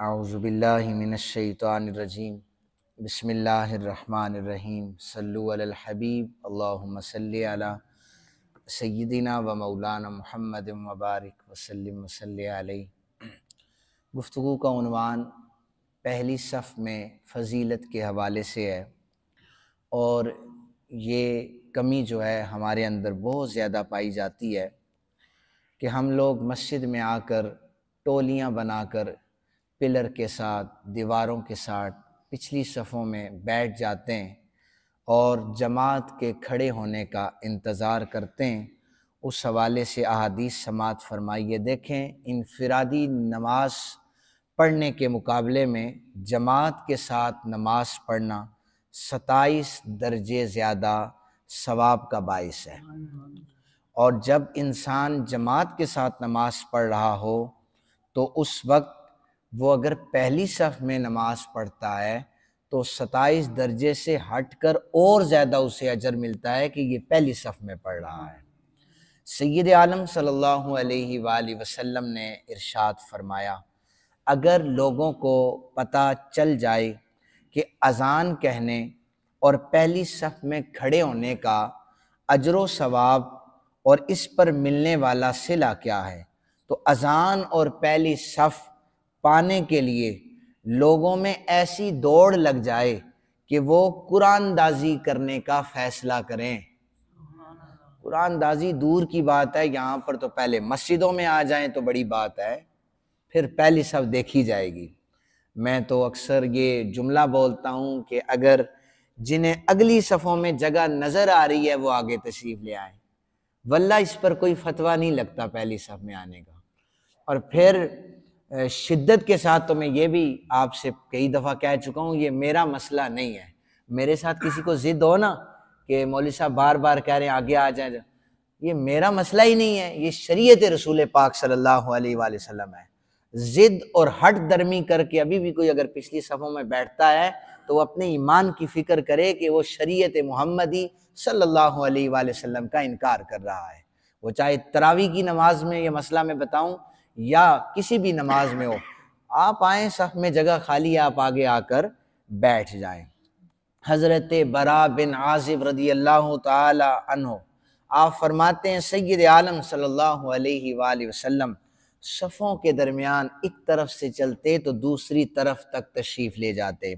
औज़ुबिल्लाहि मिनश्शैतानिर्रजीम बिस्मिल्लाहिर्रहमानिर्रहीम सल्लु अलल हबीब अल्लाहुम्मा सल्लि अला सय्यिदिना व मौलाना मुहम्मदिन व बारिक वसल्लिम वसल्लि अलैहि। गुफ्तगू का उन्वान पहली सफ़ में फ़जीलत के हवाले से है और ये कमी जो है हमारे अंदर बहुत ज़्यादा पाई जाती है कि हम लोग मस्जिद में आकर टोलियाँ बनाकर पिलर के साथ दीवारों के साथ पिछली सफ़ों में बैठ जाते हैं और जमात के खड़े होने का इंतज़ार करते हैं। उस हवाले से अहादीस समात फरमाइए। देखें, इनफिरादी नमाज पढ़ने के मुकाबले में जमात के साथ नमाज पढ़ना 27 दर्जे ज़्यादा सवाब का बाइस है। और जब इंसान जमात के साथ नमाज पढ़ रहा हो तो उस वक्त वो अगर पहली सफ़ में नमाज पढ़ता है तो 27 दर्जे से हटकर और ज़्यादा उसे अजर मिलता है कि ये पहली सफ़ में पढ़ रहा है। सय्यद आलम सल्लल्लाहु अलैहि वसल्लम ने इरशाद फरमाया, अगर लोगों को पता चल जाए कि अज़ान कहने और पहली सफ़ में खड़े होने का अजर व सवाब और इस पर मिलने वाला सिला क्या है, तो अज़ान और पहली सफ़ पाने के लिए लोगों में ऐसी दौड़ लग जाए कि वो कुरानदाजी करने का फ़ैसला करें। कुरानदाजी दूर की बात है, यहाँ पर तो पहले मस्जिदों में आ जाएं तो बड़ी बात है, फिर पहली सफ़ देखी जाएगी। मैं तो अक्सर ये जुमला बोलता हूँ कि अगर जिन्हें अगली सफ़ों में जगह नज़र आ रही है वो आगे तशरीफ़ ले आएँ, वल्ला इस पर कोई फतवा नहीं लगता पहली सफ़ में आने का। और फिर शिद्दत के साथ तो मैं ये भी आपसे कई दफ़ा कह चुका हूँ, ये मेरा मसला नहीं है। मेरे साथ किसी को ज़िद हो ना कि मौलवी साहब बार बार कह रहे हैं आगे आ जाए, ये मेरा मसला ही नहीं है, ये शरीयत रसूल पाक सल्लल्लाहु अलैहि वसल्लम है। ज़िद और हट दर्मी करके अभी भी कोई अगर पिछली सफ़ों में बैठता है तो वो अपने ईमान की फ़िक्र करे कि वो शरीयत मुहम्मदी सल्लल्लाहु अलैहि वसल्लम का इनकार कर रहा है। वो चाहे तरावी की नमाज में ये मसला मैं बताऊँ या किसी भी नमाज में हो, आप आएँ सफ़ में जगह खाली है, आप आगे आकर बैठ जाएं। हज़रत बरा बिन आज़िब रदी अल्लाह ताला अन्हु आप फरमाते हैं, सय्यद आलम सल्लल्लाहु अलैहि वसल्लम सफ़ों के दरमियान एक तरफ से चलते तो दूसरी तरफ तक तशरीफ़ ले जाते,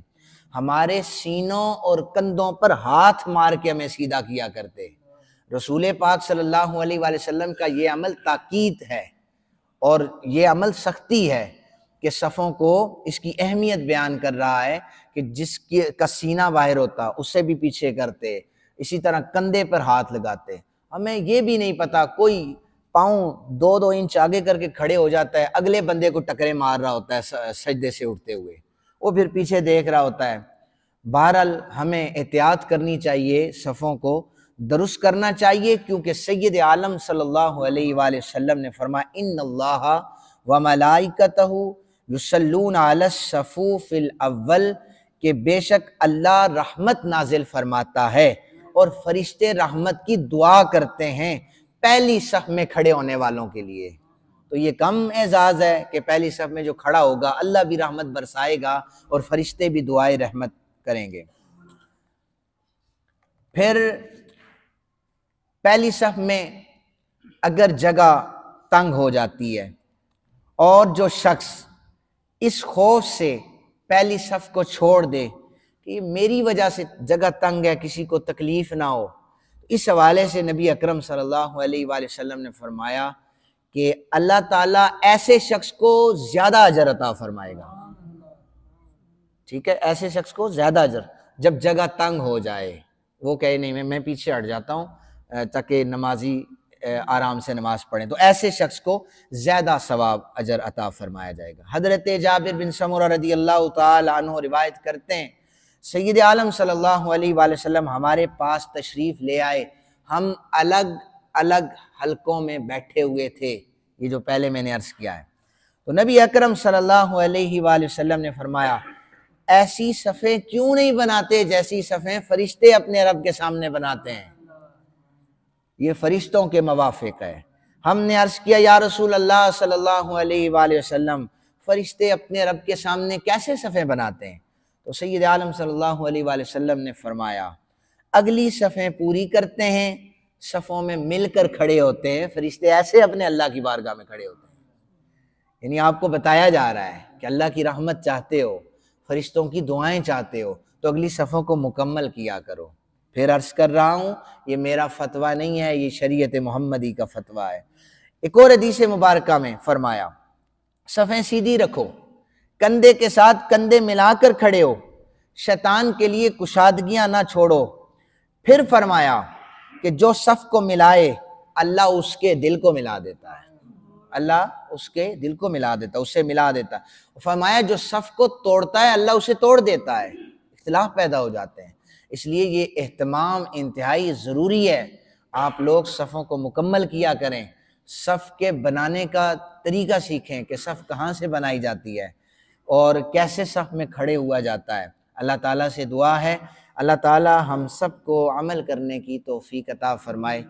हमारे सीनों और कंधों पर हाथ मार के हमें सीधा किया करते। रसूल पाक सल्लल्लाहु अलैहि वसल्लम का ये अमल ताकीद है और ये अमल सख्ती है कि सफ़ों को इसकी अहमियत बयान कर रहा है कि जिसकी का सीना बाहर होता उससे भी पीछे करते, इसी तरह कंधे पर हाथ लगाते। हमें ये भी नहीं पता, कोई पाँव 2-2 इंच आगे करके खड़े हो जाता है, अगले बंदे को टकरे मार रहा होता है सजदे से उठते हुए, वो फिर पीछे देख रहा होता है। बहरहाल हमें एहतियात करनी चाहिए, सफ़ों को दुरुस्त करना चाहिए, क्योंकि सय्यद आलम सल्लल्लाहु अलैहि वसल्लम ने फरमाया, इन्नल्लाह व मलाइकतहु युसल्लूना अलस सफूफिल अव्वल, के बेशक अल्लाह रहमत नाजिल फरमाता है और फरिश्ते रहमत की दुआ करते हैं पहली सफ़ में खड़े होने वालों के लिए। तो ये कम एजाज़ है कि पहली सफ़ में जो खड़ा होगा अल्लाह भी रहमत बरसाएगा और फरिश्ते भी दुआए रहमत करेंगे। फिर पहली सफ़ में अगर जगह तंग हो जाती है और जो शख्स इस खौफ से पहली सफ़ को छोड़ दे कि मेरी वजह से जगह तंग है, किसी को तकलीफ़ ना हो, इस हवाले से नबी अकरम सल्लल्लाहु अलैहि वसल्लम ने फरमाया कि अल्लाह ताला ऐसे शख्स को ज़्यादा अजर अता फरमाएगा। ठीक है, ऐसे शख्स को ज़्यादा अजर, जब जगह तंग हो जाए, वो कहे नहीं मैं पीछे हट जाता हूँ ताकि नमाजी आराम से नमाज पढ़ें, तो ऐसे शख्स को ज़्यादा सवाब अजर अता फरमाया जाएगा। हज़रत जाबिर बिन समुरा रदी अल्लाह ताला अन्हु रिवायत करते हैं, सय्यद आलम सल्लल्लाहु अलैहि वसल्लम हमारे पास तशरीफ़ ले आए, हम अलग अलग हलकों में बैठे हुए थे, ये जो पहले मैंने अर्ज़ किया है। तो नबी अकरम सल्लल्लाहु अलैहि वसल्लम ने फरमाया, ऐसी सफ़ें क्यों नहीं बनाते जैसी सफ़ें फरिश्ते अपने रब के सामने बनाते हैं, ये फरिश्तों के मवाफिक है। हमने अर्ज़ किया, या रसूल अल्लाह सल्लल्लाहु अलैहि वसल्लम, फरिश्ते अपने रब के सामने कैसे सफ़ें बनाते हैं? तो सैयद आलम सल्लल्लाहु अलैहि वसल्लम ने फरमाया, अगली सफ़ें पूरी करते हैं, सफ़ों में मिलकर खड़े होते हैं, फरिश्ते ऐसे अपने अल्लाह की बारगाह में खड़े होते हैं। यानी आपको बताया जा रहा है कि अल्लाह की रहमत चाहते हो, फरिश्तों की दुआएं चाहते हो, तो अगली सफ़ों को मुकम्मल किया करो। फिर अर्ज़ कर रहा हूँ, ये मेरा फतवा नहीं है, ये शरीयत मोहम्मदी का फतवा है। एक और हदीस मुबारका में फरमाया, सफ़ें सीधी रखो, कंधे के साथ कंधे मिलाकर खड़े हो, शैतान के लिए कुशादगियां ना छोड़ो। फिर फरमाया कि जो सफ़ को मिलाए अल्लाह उसके दिल को मिला देता है, अल्लाह उसके दिल को मिला देता, उससे मिला देता है। फरमाया जो सफ़ को तोड़ता है अल्लाह उसे तोड़ देता है, इख्तिलाफ पैदा हो जाते हैं। इसलिए ये एहतमाम इंतहाई ज़रूरी है, आप लोग सफ़ों को मुकम्मल किया करें, सफ़ के बनाने का तरीका सीखें कि सफ़ कहाँ से बनाई जाती है और कैसे सफ़ में खड़े हुआ जाता है। अल्लाह ताला से दुआ है, अल्लाह ताला हम सब को अमल करने की तौफीक अता फरमाए।